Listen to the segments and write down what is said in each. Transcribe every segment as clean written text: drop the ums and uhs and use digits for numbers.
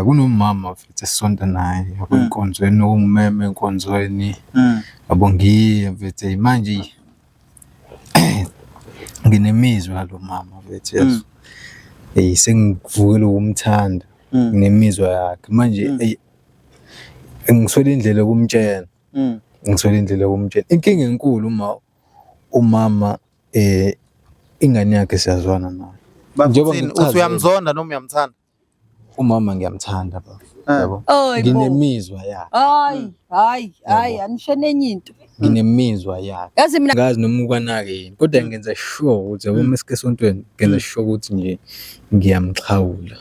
Kunomama mfethu esisonta naye yabo enkonzweni ongumeme enkonzweni yabo ngiye mfethu manje nginemizwa lo mama mfethu yazi sengivukile ukumthanda nginemizwa yakhe manje ngiswele indlela yokumtshela ngiswele indlela yokumtshela inkinga enkulu umama ingane yakhe siyazwana naye njengoba uyamzonda noma uyamthanda umama ngiyamthanda baba yabo nginemizwa yakhe hayi anishene enye into nginemizwa yakhe yazi mina ngazi noma ukwanake yini kodwa ngenza sure ukuthi yabo mesike esontweni ngenza sure ukuthi nje ngiyamxhawula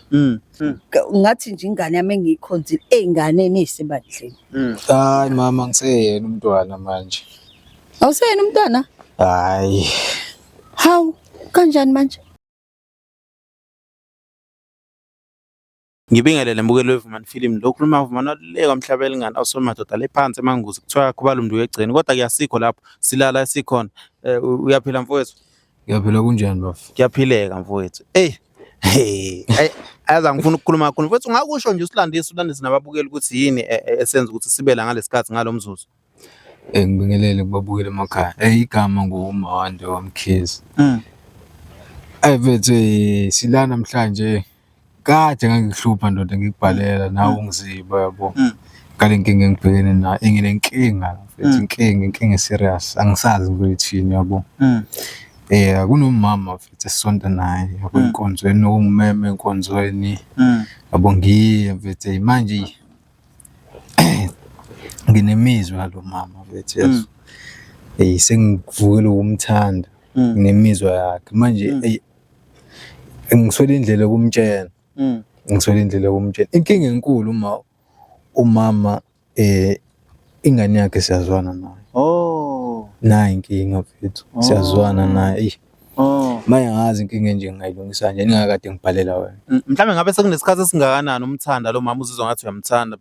ngathi nje ingane yami engiyikhonzile einganeni esebandleni hayi mama ngiseyena umntwana manje awuseyena umntwana hayi hawu kanjani manje ngibingelele mbukelo weVumani Film lo khuluma uVumani waleka umhlabela ingane awusomadoda lephansi emanguzi kuthiwa kubalwa umuntu wegcini kodwa kuyasikho lapho silala sikhona uyaphila mfowethu ngiyaphila kunjani bafu kuyaphileka mfowethu ayaza ngifuna ukukhuluma kakhulu mfowethu ungakusho nje ulandise nababukeli ukuthi yini esenza ukuthi sibe la ngalesikhathi ngalomzuzu ngibingelele kubabukela emakhaya igama nguMawande wamkhizi mfethu silana namhlanje kade ngangihlupha ndoda ngikubhalela nawe ungiziba yabo ngale nkinga engibhekene nayo nginenkinga mfethu inkinga serious angisazi ukuthi yabo kunomama mfethu esisonta naye yabo enkonzweni ongumeme enkonzweni yabo ngiye mfethu manje nginemizwa lo mama mfethu yazi sengivukile ukumthanda nginemizwa yakhe manje ngiswele indlela yokumtshela ngiswele indlela yokumtshela inkinga enkulu umama ingane yakhe siyazwana naye nayi inkinga mfethu siyazwana naye manje ngazi inkinga nje ngayilungisa nje ningakade ngibhalela wena mhlambe ngabe sekunesikhathi esingakanani umthanda lo mama uzizwa ngathi uyamthanda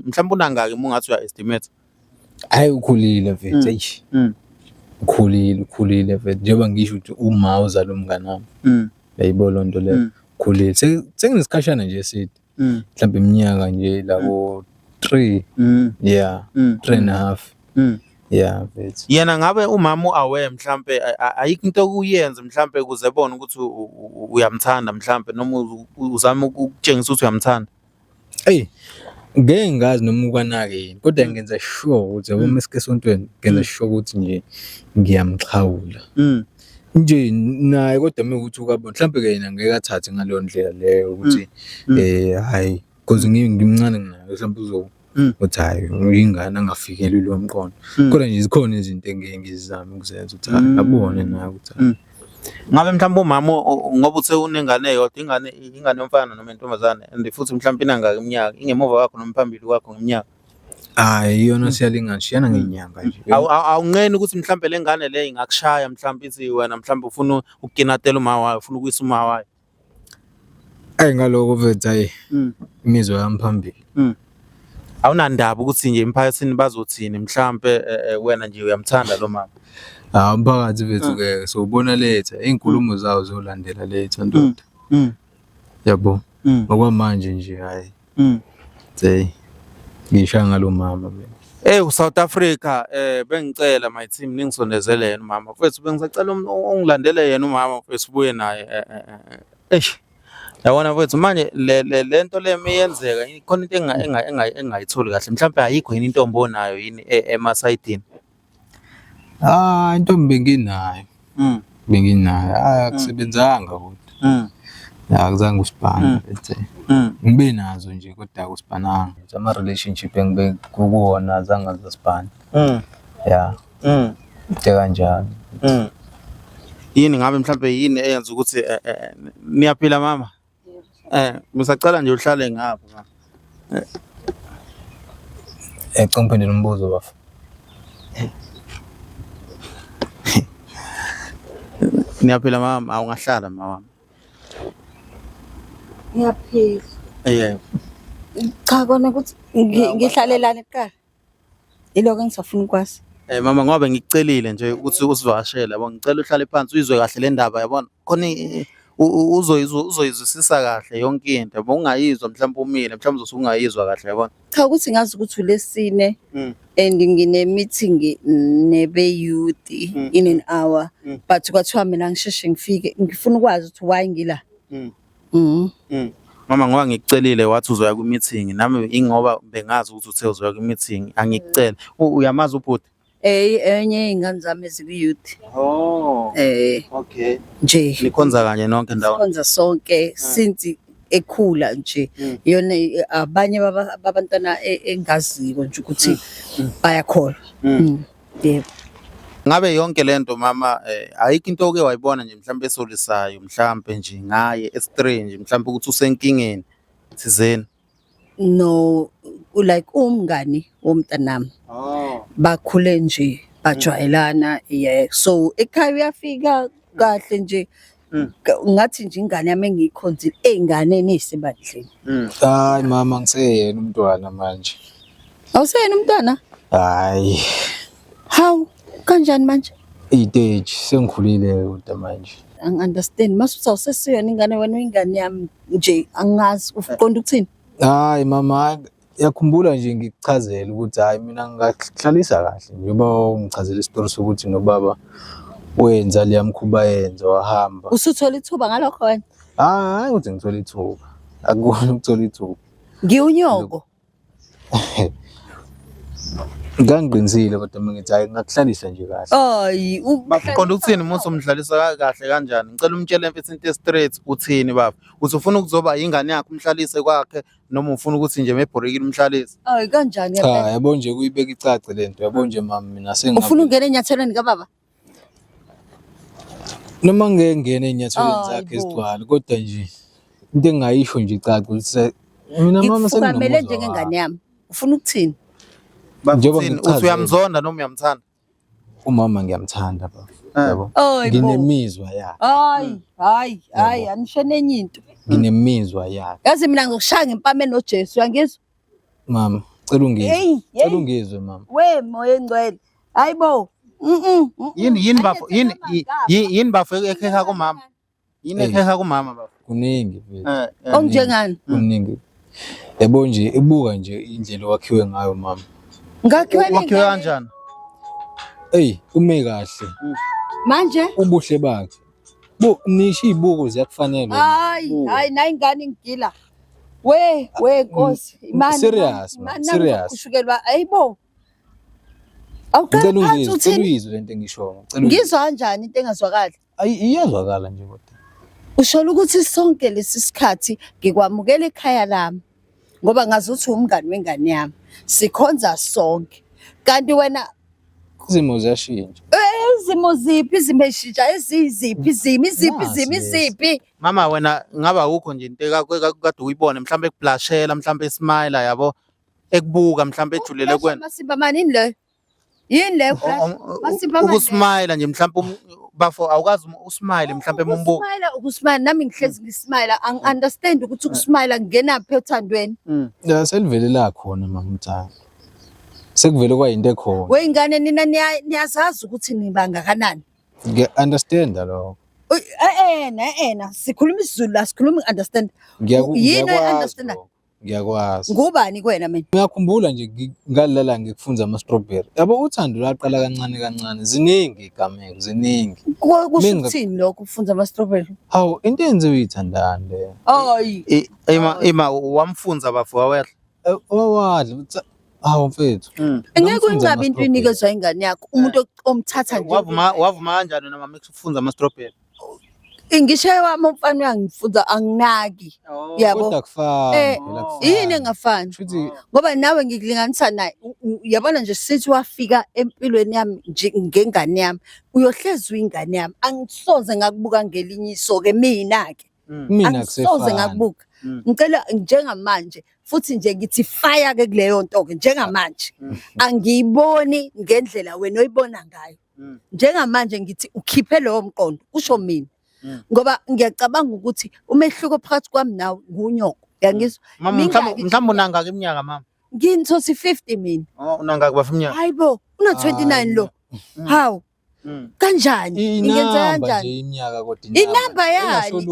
mhlambe unangaki uma ngathi uya-estimate hayi ukhulile mfethu ukhulile mfethu njengoba ngisho ukuthi uma uzala umngane wami yayibo loo nto leyo khulile senginesikhashana nje eside mhlawumbe iminyaka nje labo 3 3.5 mfethu yena ngabe umama uaware mhlambe ayikho into okuyenza mhlambe ukuze ebone ukuthi uyamthanda mhlambe noma uzama ukutshengisa ukuthi uyamthanda ngeke ngazi noma ukwanake yini kodwa ngenza sure ukuthi yabo mesike esontweni ngenza sure ukuthi nje ngiyamxhawula nje naye kodwa mekuthi ukabona mhlambe ke yena ngeke athathe ngaleyo ndlela leyo ukuthi hayi because ngimncane kunaye mhlawumbe uthi hayi ingane angafikeli lo mqondo kodwa nje zikhona izinto engeke ngizizame ukuzenza ukuthi hayi abone naye ukuthi ngabe mhlawumbe umama ngoba uthe unengane eyodwa ingane yomfana noma intombazane and futhi mhlawumbe inanga iminyaka ingemuva kwakho noma phambili kwakho ngeminyaka hayi yona siyalingana shiyana ngenyanga nje awunqeni ukuthi mhlawumbe lengane le ingakushaya mhlawumbe ithi wena mhlawumbe ufuna ukukinatela uma wayo ufuna ukuyisa uma wayo ngaloko mfethu hayi imizwa yami phambili awunandaba ukuthi nje emphakathini bazothini mhlawumbe wena nje uyamthanda lo mama umphakathi bethu ke sobona letha inkulumo zawo zolandela letha ndoda yabo okwamanje nje hayi ngisha ngalo mama mina uSouth Africa bengicela my team ningisondezele yena umama mfethu bengisacela ungilandele yena umama mfethu ubuye naye yabona mfethu manje lento le meyenzeka ikhona into engayitholi kahle mhlawumbe ayikho yini intombi onayo yini emasayidini intombi benginayo akusebenzanga kodwa akuzange usibhane bethe ngibe nazo nje kodwa akusibhananga ama relationship engibe kuwona azange azasibhane kanjalo yini ngabe mhlawumbe yini eyenza ukuthi niyaphila mama ngisacela nje uhlale ngapha ecompheni nombuzo bafu niyaphila mama awungahlala mama ngiyaphila cha kona ukuthi ngihlalelana eqala iloko engisafuna ukwazi mama ngoba ngikucelile nje ukuthi usivakashele yabo ngicela uhlale phansi uyizwe kahle le ndaba yabona khona uzoyizwisisa kahle yonke into yabo, ungayizwa mhlawumbe umile mhlawumbe usungayizwa kahle yabona. Cha ukuthi ngazi ukuthi ulesine and ngine-meeting nebe-youth in an hour but kwathiwa mina ngisheshe ngifike ngifuna ukwazi ukuthi why ngila. Mama ngoba ngikucelile wathi uzoya kwi-meeting nami ingoba bengazi ukuthi uthe uzoya kwi-meeting angikucela. Uyamazi ubhuti? Enye iy'ngane zami ezikwi-youth. Okay. Nje. Nikhonza kanye nonke ndawo. Sikhonza sonke since ekhula nje. Yona abanye babantwana engaziko nje ukuthi bayakholwa. Yebo. Ngabe yonke lento mama ayikho into oke wayibona nje mhlawumbe esolisayo mhlawumbe nje ngaye estrange mhlawumbe ukuthi usenkingeni thizeni? No, like umngani womntanami. Bakhule nje bajwayelana yeah. So ekhaya uyafika kahle nje. Ngathi nje ingane yami engiyikhonzile ey'nganeni ey'sebandleni. Hayi mama ngiseyena umntwana manje. Awuseyena umntwana? Hayi. How? Kanjani manje? Age sengikhulile kodwa manje. Angi-understand masuthi awusesiyona ingane wena uyingane yami nje angazi uqonda ukuthini? Hayi mama yakhumbula nje ngikuchazela ukuthi hayi mina ngingahlalisa kahle njengoba ungichazela isitori sokuthi nobaba wenza leya mkhuba yenza wahamba. Usuthola ithuba ngalokho wena? Hayi ukuthi ngithola ithuba. Akukona ukuthola ithuba. Ngiwunyoko. Ngangiqinisile kodwa mina ngithi hayi ngakuhlalisa nje kahle. Hayi Baqonda ukuthini umuntu umhlalisa kahle kanjani? Ngicela umtshele mfethu into straight uthini baba? Uthi ufuna ukuzoba ingane yakhe umhlalise kwakhe noma ufuna ukuthi nje mebhorekile umhlalise? Hayi kanjani Cha yabo nje kuyibeka icace lento yabo nje mama mina sengabe. ufuna ungena enyathelweni kababa? Noma ngeke ngene enyathelweni zakhe ezigcwala kodwa nje into engayisho nje icace ukuthi mina mama senginomuzwa njengengane yami. Ufuna ukuthini? Uthi uyamzonda noma uyamthanda? Umama ngiyamthanda baba. Yabo. Nginemizwa yakhe. Hayi anishene enye into. Nginemizwa yakhe. Yazi mina ngizokushaya ngempame noJesu uyangizwa? Mama cela ungizwe. Cela ungizwe mama. We moya engcwele. Hayibo. Yini bafo ekheha kumama? Yini ekheha kumama bafo? Kuningi mfethu. Onjengani? Kuningi. Yabo nje ibuka nje indlela wakhiwe ngayo mama. Ngakhiwe kanjani? Ume kahle. Manje Ubuhle bakhe. Nisho izibuko ziyakufanele. Hayi nayi ingane ngigila. We Nkosi, imani. Serious. Kushukelwa ayibo. Ngicela ungizwe lento engishoyo. Ngizwa kanjani into engazwakali? Iyazwakala nje kodwa. Ushola ukuthi sonke lesi sikhathi ngikwamukela ekhaya lami ngoba ngazi ukuthi umngani wengane yami. Sikhonza sonke. Kanti wena izimo ziyashintsha. Izimo ziphi izimo eshintsha iziphi? Mama wena ngaba ukho nje into kade uyibone mhlawumbe ekubhlashela mhlawumbe esmile yabo ekubuka mhlawumbe ejulele kwena. Masimba manini le? Yini le? Ukusmile nje mhlawumbe bafo awukazi usmile mhlawumbe umbuka. Ukusmile nami ngihlezi ngismile understand ukuthi ukusmile ngena phe uthandweni. Ya selivelela khona mama Mthanga. Sekuvele kwayinto ekhona. Weyingane nina niyazazi ukuthi nibangakanani? Ngiya-understand lokho. Sikhuluma isiZulu la sikhuluma understand. Yini understand? Ngiyakwazi. Ngubani kuwena mina? Ngiyakhumbula nje ngalala ngikufunza ama-strawberry. Yabo uthando lwaqala kancane ziningi igameko ziningi. Kusho ukuthini lokho ukufunza ama-strawberry? Hawu into enziwe uyithandana le. Hayi. Ima wamfunza bafo wawehla. Wawadla hawu mfethu. Ngeke ungabe into inikezwa ingane yakho umuntu omthatha nje. Wavuma kanjani noma mekufunza ama-strawberry? Ngisho wami umfana uyangifunza anginaki. Yabo. Kodwa kufana yini engafani? Ngoba nawe ngikulinganisa naye. Uyabona nje sithi wafika empilweni yami nje ngengane yami. Uyohlezwa ingane yami. Angisoze ngakubuka ngelinye iso ke mina ke. Mina akusoze ngakubuka. Ngicela njengamanje futhi nje ngithi fire ke kuleyo nto ke njengamanje. Angiyiboni ngendlela wena oyibona ngayo. Njengamanje ngithi ukhiphe lowo mqondo usho mina. Ngoba ngiyacabanga ukuthi umehluko phakathi kwami nawe ngunyoko. Uyangizwa? Mhlawumbe unanga ke iminyaka mama. Nginthosi 50 mina. Unanga kuba iminyaka. Hayibo, una 29 lo. Hawu. Kanjani? Ngenza kanjani? Nje iminyaka kodwa Inamba yani,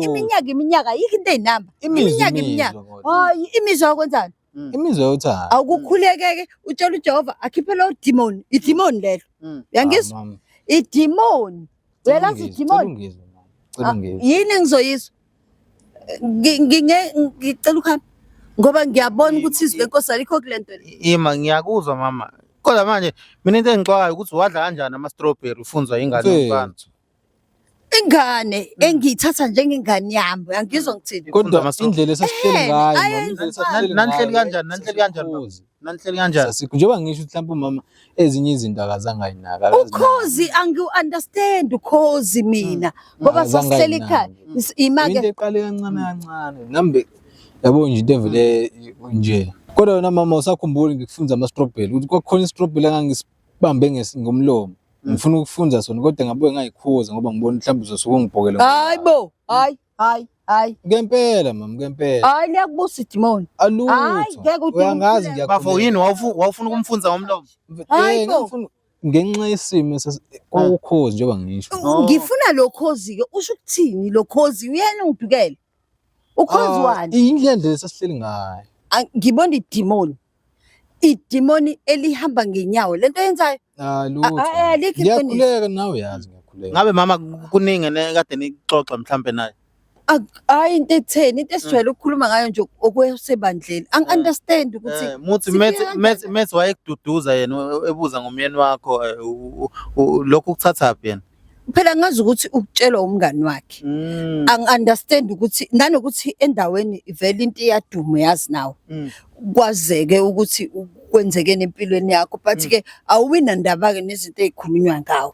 iminyaka ayikho into eyinamba. Iminyaka. Hayi, imizwa yokwenzani? imizwa yothando. Awukukhulekeke utshela uJehova akhiphe lo demon, idemon lelo. Uyangizwa? Idemon. Uyalazi idemon? Yini engizoyizwa? Ngicela ukuhamba ngoba ngiyabona ukuthi izwi lenkosi alikho kulento le. Ima ngiyakuzwa mama. Kodwa manje mina into engixwakayo ukuthi wadla kanjani ama-strawberry ufunzwa ingane yomfana. Ingane engiyithatha njengengane yami, uyangizwa ngithini? Kodwa indlela esasihleli ngayo, Nanihleli kanjani? Nanihleli kanjani? Njengoba ngisho mhlawumbe umama ezinye izinto akazange ayinaka. Ukhozi angi-understand ukhozi mina ngoba sasihleli ekhaya. Into eqale kancane nambe yabo nje into evele nje. Kodwa wena mama usakhumbula ngikufunza ama-strawberry ukuthi kwakukhona i-strawberry engangisibambe ngomlomo. Ngifuna ukufunza sona kodwa ngabuye ngayikhuza ngoba ngibona mhlawumbe uzosuke ungibhokela. Hayibo, hayi. Ngempela mama, ngempela. Hayi liyakubusa idemon. Alutho. Hayi ngeke uthi. Uyangazi ngiyakho. Bafo yini wawufuna ukumfunza ngomlomo? Hayibo. Ngenxa yesimo kokhozi njengoba ngisho. Ngifuna lo khozi ke usho ukuthini lo khozi uyena ungidukele. Ukhozi wani? Indlela esasihleli ngayo. Ngibona idemon. Idemon elihamba ngenyawo lento yenzayo. Ngiyakhuleka nawe yazi ngiyakhuleka. Ngabe mama kuningi kade nixoxa mhlambe naye. Hayi into etheni into esijwayele ukukhuluma ngayo nje okwesebandleni. Angi-understand ukuthi muthi methi wayekududuza yena ebuza ngomyeni wakho lokhu kuthathaphi yena. Phela ngazi ukuthi ukutshelwa umngani wakhe. Angi-understand ukuthi nanokuthi endaweni vele into iyaduma yazi nawe. Kwazeke ukuthi kwenzekene empilweni yakho but ke awuwina ndaba ke nezinto ezikhulunywa ngawe.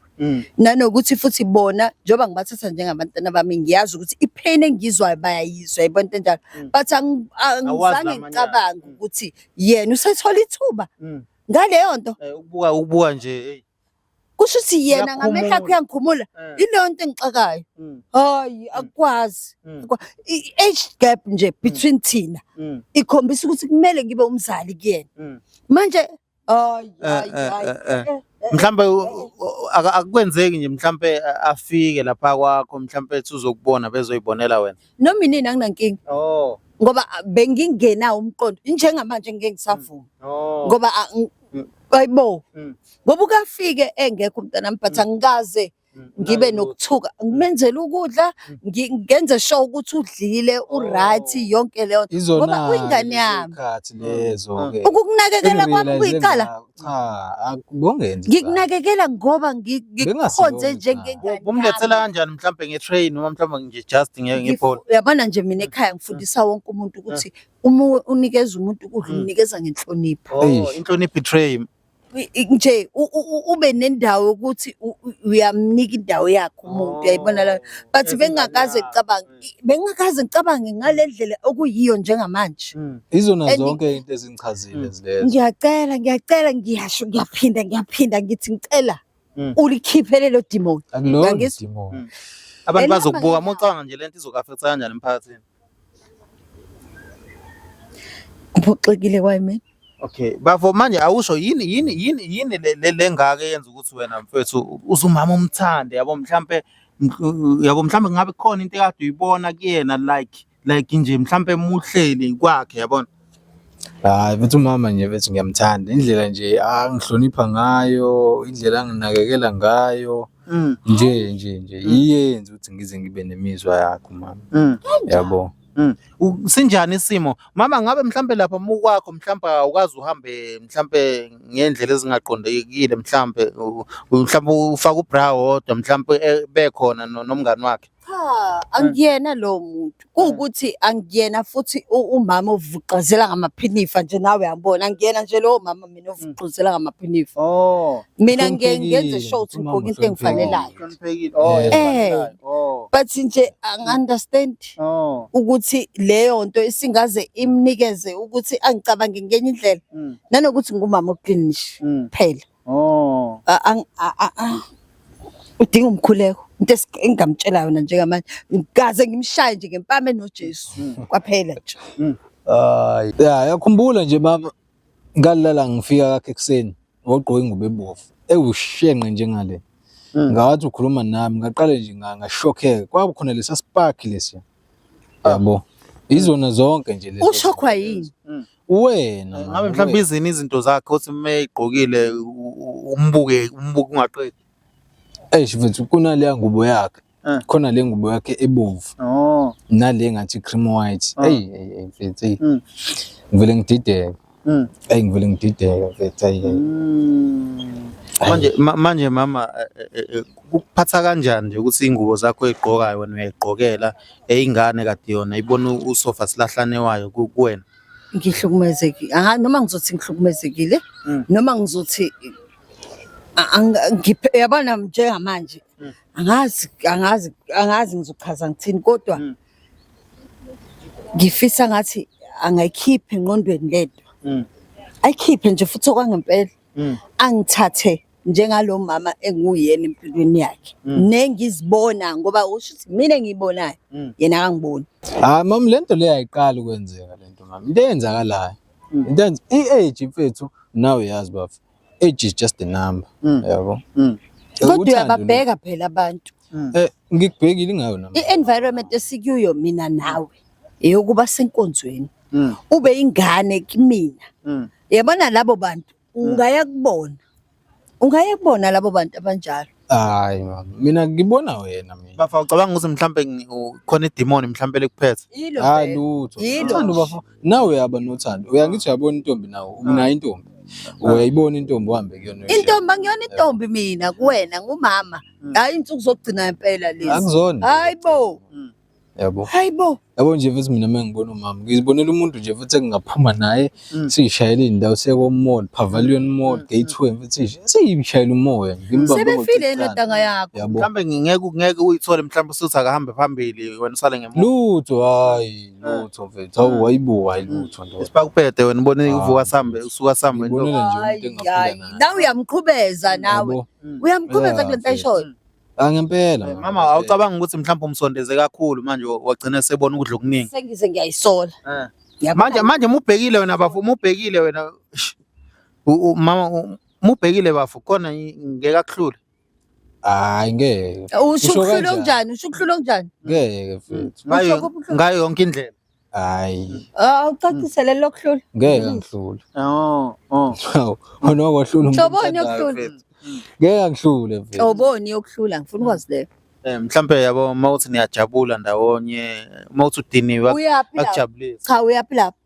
Nanokuthi futhi bona njoba ngibathatha njengabantwana bami ngiyazi ukuthi ipain engizwayo bayayizwa yibona into enjalo but angizange ngicabanga ukuthi yena usethola ithuba ngaleyo nto. Ukubuka nje hey. Kusho ukuthi yena ngamehla akho uyangikhumula ileyo nto engixakayo. Hayi akwazi. I-age gap nje between thina ikhombisa ukuthi kumele ngibe umzali kuyena. Manje hayi. Mhlambe akukwenzeki nje mhlambe afike lapha kwakho mhlambe ethi uzokubona bezoyibonela wena. Noma inini anginankinga. Ngoba bengingenawo umqondo njengamanje ngeke ngisavuma. Ngoba hayibo. Ngoba ukafike engekho umntana but angikaze ngibe nokuthuka ngimenzela ukudla ngenze sure ukuthi udlile uright yonke leyo ngoba uyingane yami lezo ke ukukunakekela kwami kuyicala bongenzi ngikunakekela ngoba ngikukhonze njengengane umlethela kanjani mhlambe ngetrain noma mhlambe nje just ngebhola uyabona nje mina ekhaya ngifundisa wonke umuntu ukuthi uma unikeza umuntu ukudla umnikeza ngenhlonipho inhlonipho tray nje ube nendawo ukuthi uyamnika indawo yakhe umuntu uyayibona la but bengakaze ngicabange ngalendlela okuyiyo njengamanje izona zonke into ezingichazile zilezo ngiyacela ngiyasho ngiyaphinda ngithi ngicela ulikhiphe lelo demon demon abantu bazokubuka mocanga nje lento izokaffecta kanjani emphakathini uphoxekile kwami. Okay, bafo manje awusho yini lengake yenza ukuthi wena mfethu uzumama umthande yabo mhlambe ngabe khona into ekade uyibona kuyena like nje mhlambe emuhleli kwakhe yabona. Hayi mfethu umama nje mfethu ngiyamthanda indlela nje angihlonipha ngayo indlela anginakekela ngayo nje iyenza ukuthi ngize ngibe nemizwa yakhe mama yabo. Sinjani isimo mama ngabe mhlambe lapha mukwakho mhlambe awukazi uhambe mhlambe ngendlela ezingaqondekile mhlambe ufaka ubra wodwa mhlambe bekhona nomngani wakhe. Angiyena lo muntu kuukuthi angiyena futhi umama uvuqazela ngamaphinifa nje nawe uyabona angiyena nje lo mama mina uvuqazela ngamaphinifa mina ngenze sure ukuthi ngikho into engifanelayo but nje angi-understand ukuthi leyo nto isingaze imnikeze ukuthi angicabange ngenye indlela nanokuthi ngumama oclinish phela udinga umkhuleko into engamtshela yona njengamanje ngaze ngimshaye nje ngempama noJesu kwaphela nje. Hayi yakhumbula nje baba ngalala ngifika kakhe ekseni wogqoka ingubo ebovu ewushenqe njengale ngathi ukhuluma nami ngaqale nje ngashockeka kwaba khona lesa spark lesiya yabo izona zonke nje lezi Ushokhwa yini? wena Ngabe mhlawumbe izinto zakhe uthi mayigqokile umbuke ungaqedi. mfethu kunaleya ngubo yakhe khona le ngubo yakhe ebomvu nale ngathi cream white mfethu ngivele ngidideke ngivele ngidideke mfethu manje mama ukuphatha kanjani nje ukuthi ingubo zakho oyigqokayo wena uyayigqokela ingane kade yona ibona usofa silahlane wayo kuwena? Ngihlukumezekile. Noma ngizothi ngihlukumezekile noma ngizothi yabona njengamanje angazi ngizochaza ngithini kodwa ngifisa ngathi angayikhiphe engqondweni ledwa ayikhiphe nje futhi okwangempela angithathe njengalo mama enguyena empilweni yakhe nengizibona ngoba usho ukuthi mina engiyibonayo yena akangiboni. Mama lento le ayiqala ukwenzeka lento mama into eyenzakalayo into i-age mfethu nawe yazi bafu age is just a number yabo Kodwa uyababheka phela abantu. Ngikubhekile ngayo nami I-environment esikuyo mina nawe eyokuba senkonzweni ube ingane kimina yabona labo bantu ungaya kubona labo bantu abanjalo. hayi mama mina ngibona wena mina Bafa ucabanga ukuthi mhlambe khona idemoni mhlambe lekuphethe? hayi lutho uthando bafu nawe yaba nothando uyangithi uyabona intombi nawe unayo intombi uyayibona intombi uhambe kuyona Intombi angiyona intombi mina kuwena ngumama hayi insuku zokugcina impela lezi akuzona hayibo yabo nje futhi mina mengibona umama ngizibonela umuntu nje futhi engingaphuma naye siyishayela indawo seko mall Pavilion Mall Gateway futhi siyishayela umoya ngimbamba sebefile nodanga yakho Mhlambe ngeke uyithole mhlambe usuthi akahambe phambili wena usale ngemuva. lutho hayi lutho mfethu awayibuka hayi lutho ndo Isipakuphethe wena ubone uvuka sambe usuka sambe into. ngibonela nje umuntu engaphila naye nawe uyamqhubeza nawe uyamqhubeza kule nto ayishoyo. Ngempela Mama awucabanga ukuthi mhlawumbe umsondeze kakhulu manje wagcina sebona ukudla okuningi. Sengize ngiyayisola. Manje mubhekile wena bafu mubhekile wena mama mubhekile bafu khona ngeke akuhlule. hayi ngeke Usho ukuhlula kanjani? Usho ukuhlula kanjani? ngeke mfethu Ngayo yonke indlela. hayi Awucacisele lokuhlula. ngeke ngihlule noko hlula Hloboni yokuhlula. ngeke ngihlule mfethu Hloboni yokuhlula ngifuna ukwazi leyo. Mhlambe yabo mawuthi niyajabula ndawonye mawuthi udiniwe Uyaphi lapho? akujabulisa. Cha uyaphi lapho?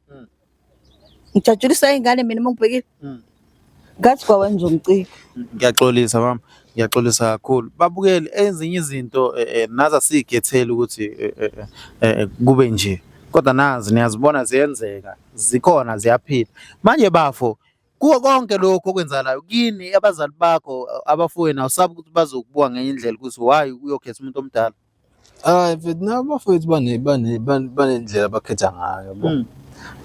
Ngijatshulisa ingane mina mangibhekile. Ngathi kwa wenza umciko. Ngiyaxolisa mama ngiyaxolisa kakhulu babukele ezinye izinto naza sigethela ukuthi kube nje kodwa nazi niyazibona ziyenzeka zikhona ziyaphila manje bafo kuwo konke lokho okwenzalayo kini abazali bakho abafuwe nawo sabe ukuthi bazokubuka ngenye indlela ukuthi why uyokhetha umuntu omdala. hayi mfethu nabafethu banendlela abakhetha ngayo yabo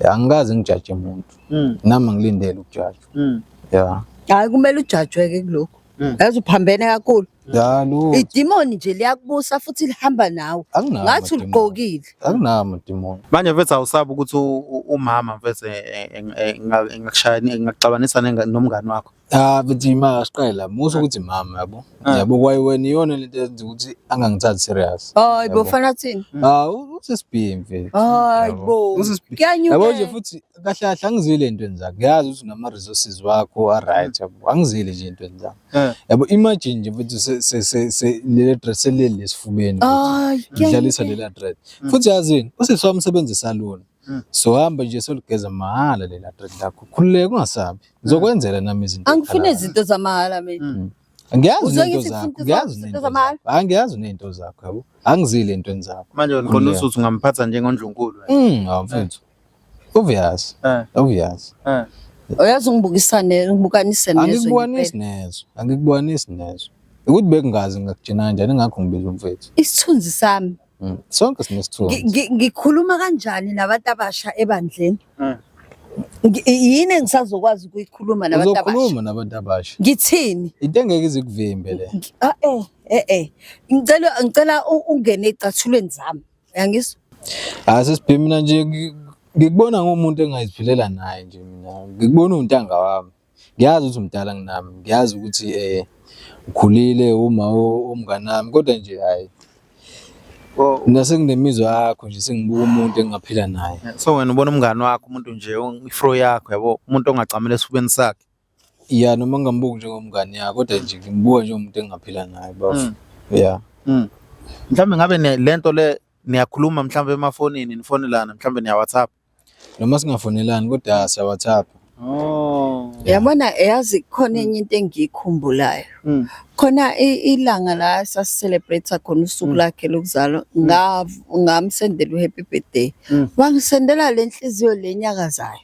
angikaze ngijaje umuntu nami ngilindele ukujajwa Hayi kumele ujajweke kuloko. Yazi uphambene kakhulu. Yalo Idemoni nje liyakubusa futhi lihamba nawe. Ngathi uligqokile. Akunama idemoni. Manje mfethu awusabi ukuthi umama mfethu engakushaya engaxabanisa nomngani wakho. Bethi masiqala muso ukuthi mama yabo. Yabo kwaye wena iyona lento eyenza ukuthi angangithathi serious. Hayi bofana thini? Usesibhi mfethu. Hayibo. Kuyanyuka. Yabo nje futhi kahle kahle angizile into enzakho. Ngiyazi ukuthi unama resources wakho a right yabo. Angizile nje into enzakho. Yabo imagine nje futhi se le dress lesifubeni. Ngidlalisa lela dress. Futhi yazini usisi wami usebenzisa lona. So hamba nje soligeza mahala lela dress lakho. Khululeka ungasabi. Ngizokwenzela nami izinto. Angifune izinto zamahala mina. Ngiyazi into zakho. Ngiyazi into zakho. Angiyazi nento zakho yabo. Angizile into zakho. Manje ngikho usuthi ungamphatha njengoNdlunkulu. Mfethu. Obvious. Obvious. Uyazi ngibukanise nezo. Angikubukanisi nezo. Angikubukanisi nezo. Ukuthi bekungazi ngakujina kanjani ngakho ngibiza umfethu. Isithunzi sami. Sonke sinesithunzi. Ngikhuluma kanjani nabantu abasha ebandleni? Yini engisazokwazi ukuyikhuluma nabantu abasha? Uzokhuluma nabantu abasha. Ngithini? Into engeke izikuvimbe le. Ngicela ungene ecathulweni zami. Uyangizwa? Sesibhemi mina nje ngikubona ngomuntu engayiziphilela naye nje mina. Ngikubona untanga wami. Ngiyazi ukuthi umdala nginami. Ngiyazi ukuthi ukhulile uma umngani nami kodwa nje hayi nasenginemizwa yakho nje sengibuka umuntu engaphila naye. So wena ubona umngani wakho umuntu nje ifro yakho yabo umuntu ongacamela esifubeni sakhe. Ya noma ngambuki njengomngani yakho kodwa nje ngimbuka nje umuntu engaphila naye bafo. Yeah. Mhlambe ngabe lento le niyakhuluma mhlambe emafonini nifonelana mhlambe niya WhatsApp. Noma singafonelani kodwa siya WhatsApp. Yabona yazi khona enye into engikhumbulayo. Khona ilanga la sasicelebrate khona usuku lakhe lokuzalwa ngamsendela happy birthday. Wangisendela lenhliziyo lenyakazayo.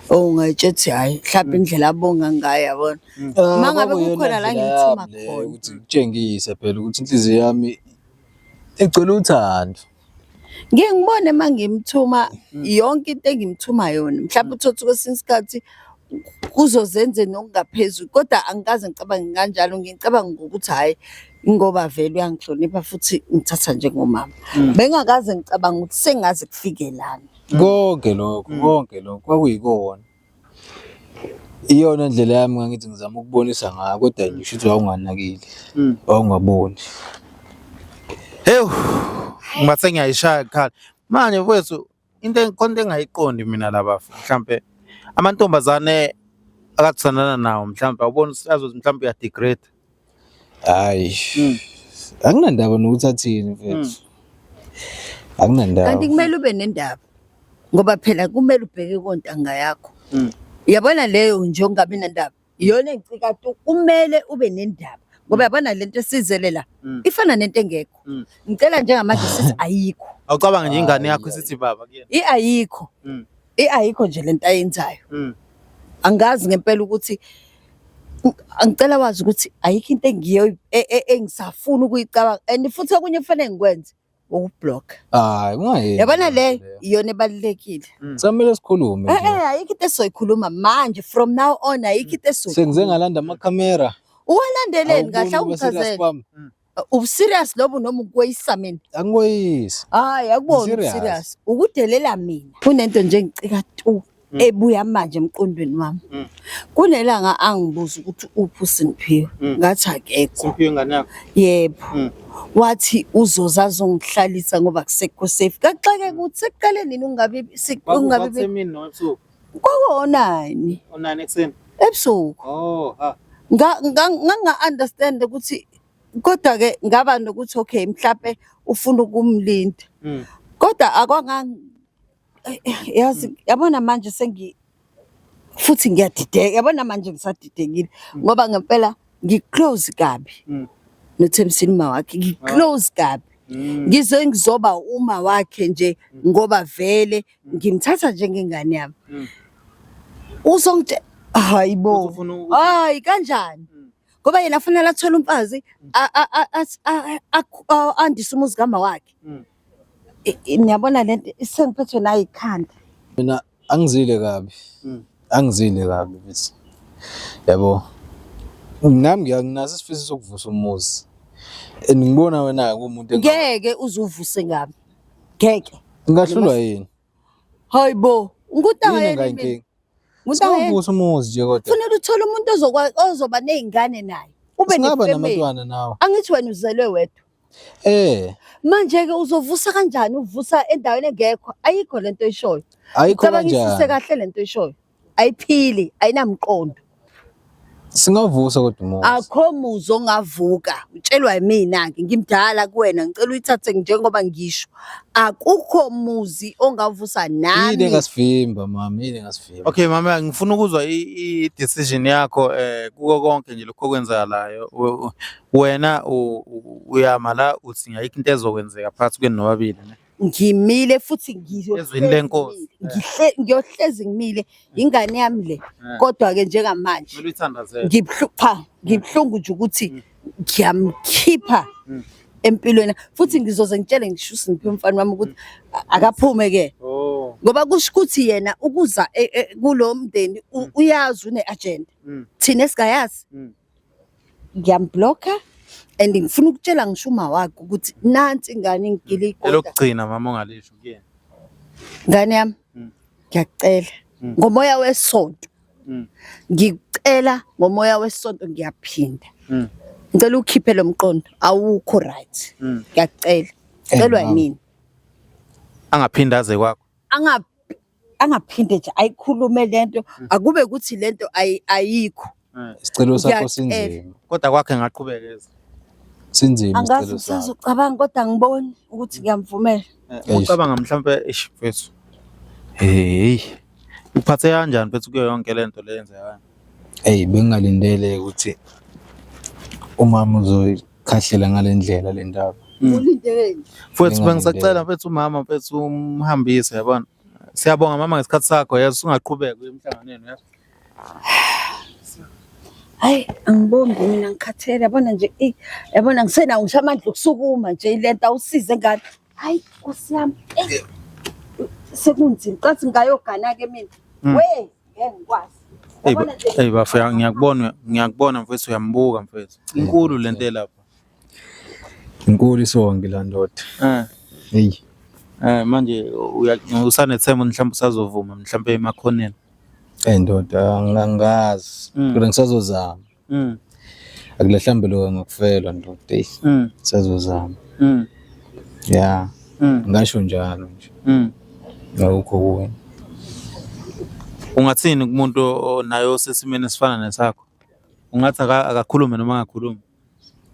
Ungayitshethi hayi mhlawumbe indlela abonga ngayo yabona. Mangabe kukhona la ngithuma khona ukuthi kutshengise phela ukuthi inhliziyo yami ecela uthando. Ngeke ngibone mangimthuma yonke into engimthuma yona mhlawumbe uthothi kwesinye isikhathi kuzozenze nokungaphezulu kodwa angikaze ngicabange kanjalo ngicabanga ukuthi hayi ngoba vele uyangihlonipha futhi ngithatha njengomama. Bengakaze ngicabanga ukuthi sengaze kufikelana. Konke lokho kwakuyikona. Iyona ndlela yami ngithi ngizama ukubonisa ngayo kodwa ngisho ukuthi awunganakile. Awungaboni. Ngibathe ngiyayishaya ekhala. Manje mfowethu into konke engayiqondi mina labafu mhlambe amantombazane akathandana nawo mhlambe awubona siyazothi mhlambe uya degrade. Hayi. Akunandaba nokuthi athini mfethu. Akunandaba. Kanti kumele ube nendaba. Ngoba phela kumele ubheke kontanga yakho. Yabona leyo nje ongabi nendaba. Iyona engicika tu kumele ube nendaba. Ngoba yabona lento esizelela ifana nento engekho. Ngicela njengamanje sithi ayikho. Awucabanga nje ingane yakho isithi baba kuyena. Ayikho. Ayikho nje lento ayenzayo. Angazi ngempela ukuthi angicela wazi ukuthi ayikho into engiyo engisafuna ukuyicabanga and futhi okunye kufanele ngikwenze ukublock. Hayi ungayeni. Yabona le iyona ebalekile. Samele sikhulume nje. Ayikho into esizoyikhuluma manje from now on ayikho into esizoyikhuluma. Sengize ngalanda amakhamera. Uwalandeleni kahle awuchazele. Ubuserious lobo noma ukweyisa mina? Angikweyisi. Hayi akubona ubuserious. Ukudelela mina. Kunento nje engicika tu ebuya manje emqondweni wami. Kunelanga angibuza ukuthi uphi uSiphiwe. Ngathi akekho. Siphiwe ngane yakho? Yebo. Wathi uzozaza ungihlalisa ngoba kusekho safe. Kaxake ukuthi sekuqale nini ungabi ungabi emini nobusuku. Kwakonani? O9 ekseni. Ebusuku. Nganga understand ukuthi kodwa ke ngaba nokuthi okay mhlawumbe ufuna ukumlinda. Kodwa akwanga yazi yabona manje futhi ngiyadideka yabona manje ngisadidekile ngoba ngempela ngiclose kabi noThemsini mawakhe ngiclose kabi ngizoba uma wakhe nje ngoba vele ngimthatha njengengane yami uzongithe hayibo hayi kanjani ngoba yena afanele athola umfazi andise umuzi kama wakhe. Niyabona lento isengiphethwe nayo ikhanda. Mina angizile kabi. Angizile kabi mfethu. Yabo. Nami ngiyanginaso isifiso sokuvusa umuzi. Ngibona wena kumuntu ngeke uzuvuse ngabi. Ngeke. Ngahlulwa yini? Hayibo, ngutanga yini? Uvusa umuzi nje kodwa. Kufanele uthole umuntu ozoba nezingane naye. Ube nabantwana nawe. Angithi wena uzelwe wedwa. Manje ke uzovusa kanjani uvusa endaweni engekho ayikho lento eshoyo. Ayikho kanjani. Cabangise kahle lento eshoyo. Ayiphili ayinamqondo. Singavusa kodwa umuzi. Akho muzo ongavuka. Utshelwa yimina ke ngimdala kuwena ngicela uyithathe njengoba ngisho. Akukho muzi ongavusa nami. Yini ngasivimba mama, yini ngasivimba. Okay mama ngifuna ukuzwa i-decision yakho kuko konke nje lokho kwenzakalayo. Wena uyamala uthi ngayikho into ezokwenzeka phakathi kwenu nobabili ne? Ngimile futhi ngiyohlezi ngimile ingane yami le kodwa ke njengamanje ngibhlungu nje ukuthi ngiyamkhipha empilweni futhi ngizoze ngitshele ngisho uSiphiwe umfana wami ukuthi akaphume ke ngoba kusho ukuthi yena ukuza kulo mndeni uyazi une agenda thina esingayazi ngiyamblocka and ngifuna ukutshela ngisho uma wakho ukuthi nansi ingane ngigile iqoda lokugcina mama ongalisho kuyena ngane yami ngiyacela ngomoya wesonto ngicela ngiyacela ngomoya wesonto ngiyaphinda. Ngicela ukhiphe lo mqondo awukho right. Ngiyacela. Celwa yimina. Angaphinda aze kwakho. Angaphinde nje ayikhulume lento akube ukuthi lento ayikho. Isicelo sakho sinzima. Kodwa kwakhe ngaqhubekeza. Sinzima Angazi isicelo sakho. usazocabanga kodwa ngiboni ukuthi ngiyamvumela. Ucabanga mhlambe mfethu. Hey. Uphathe kanjani mfethu kuyo yonke lento le yenzekayo? Hey, bengalindele ukuthi umama uzoyikhahlela ngalendlela le ndaba. Ulindele. Mfethu bengisacela mfethu umama mfethu umhambise yabona. Siyabonga mama ngesikhathi sakho yazi ungaqhubeka emhlanganweni yazi. Hayi angibombi mina ngikhathele yabona nje yabona ngisenawo ngisho amandla okusukuma nje lento awusize ngani. Hayi Nkosi yami. Sekunzima cathi ngayogana ke mina. We ngeke ngikwazi. Hey bafika ngiyakubona mfethu uyambuka mfethu. Inkulu lento lapha. Inkulu isonke la ndoda. Hey. Manje usanethemba mhlawumbe usazovuma mhlawumbe emakhoneni. Ndoda angangazi. Kodwa ngisazozama. Akulahlambe lo ngakufela ndoda. Ngisazozama. Yeah. Ngasho njalo nje. Ngakho kuwe. Ungathini kumuntu onayo sesimene esifana nesakho? Ungathi akakhulume noma angakhulumi?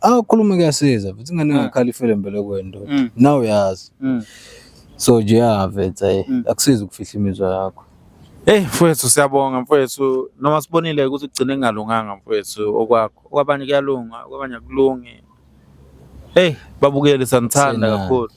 Akukhuluma kuyasiza futhi ingane ngakhala ifele mbele kwendoda. Nawe uyazi. So nje yavetha akusiza ukufihla imizwa yakho. Hey mfowethu siyabonga mfowethu noma sibonile ukuthi ugcine ngalunganga mfowethu okwakho. Okwabanye kuyalunga, okwabanye akulungi. Hey babukeli sanithanda kakhulu.